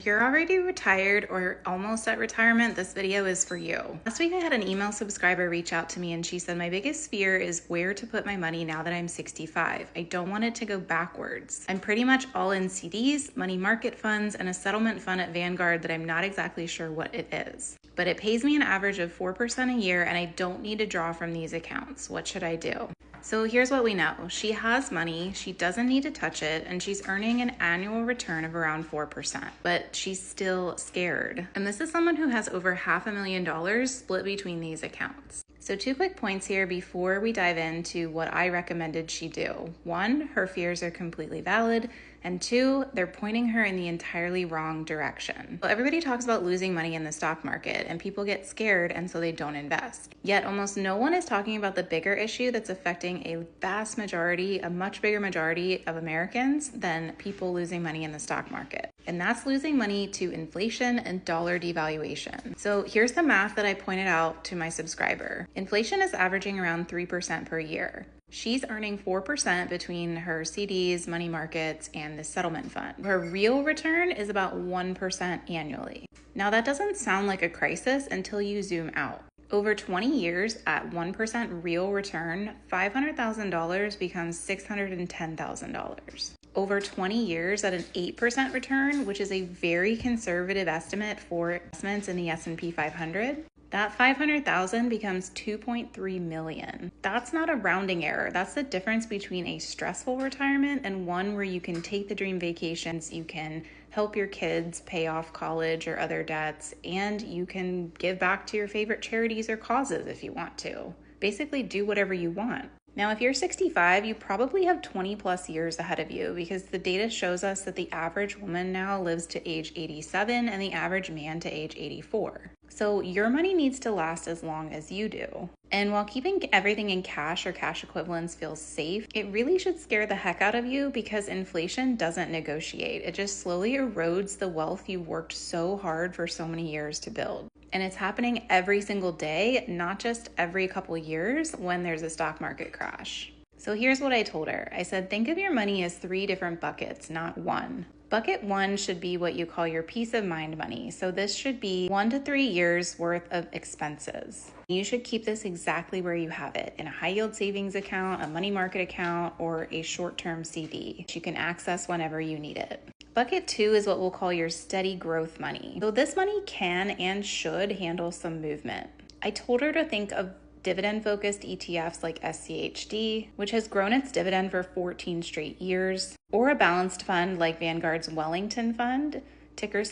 If you're already retired or almost at retirement, this video is for you. Last week I had an email subscriber reach out to me and she said, my biggest fear is where to put my money now that I'm 65. I don't want it to go backwards. I'm pretty much all in CDs, money market funds, and a settlement fund at Vanguard that I'm not exactly sure what it is. But it pays me an average of 4% a year and I don't need to draw from these accounts. What should I do? So here's what we know. She has money, she doesn't need to touch it, and she's earning an annual return of around 4%, but she's still scared. And this is someone who has over $500,000 split between these accounts. So 2 quick points here before we dive into what I recommended she do. 1, her fears are completely valid. And 2, they're pointing her in the entirely wrong direction. Well, everybody talks about losing money in the stock market and people get scared and so they don't invest. Yet almost no one is talking about the bigger issue that's affecting a vast majority, a much bigger majority of Americans than people losing money in the stock market. And that's losing money to inflation and dollar devaluation. So here's the math that I pointed out to my subscriber. Inflation is averaging around 3% per year. She's earning 4% between her CDs, money markets, and the settlement fund. Her real return is about 1% annually. Now that doesn't sound like a crisis until you zoom out. Over 20 years at 1% real return, $500,000 becomes $610,000. Over 20 years at an 8% return, which is a very conservative estimate for investments in the S&P 500, that $500,000 becomes $2.3 million. That's not a rounding error. That's the difference between a stressful retirement and one where you can take the dream vacations, you can help your kids pay off college or other debts, and you can give back to your favorite charities or causes if you want to. Basically, do whatever you want. Now, if you're 65, you probably have 20 plus years ahead of you because the data shows us that the average woman now lives to age 87 and the average man to age 84. So your money needs to last as long as you do. And while keeping everything in cash or cash equivalents feels safe, it really should scare the heck out of you because inflation doesn't negotiate. It just slowly erodes the wealth you worked so hard for so many years to build. And it's happening every single day, not just every couple years when there's a stock market crash. So here's what I told her. I said, think of your money as 3 different buckets, not one. Bucket 1 should be what you call your peace of mind money. So this should be 1 to 3 years worth of expenses. You should keep this exactly where you have it, in a high yield savings account, a money market account, or a short-term CD, which you can access whenever you need it. Bucket 2 is what we'll call your steady growth money. So this money can and should handle some movement. I told her to think of dividend-focused ETFs like SCHD, which has grown its dividend for 14 straight years, or a balanced fund like Vanguard's Wellington Fund, ticker symbol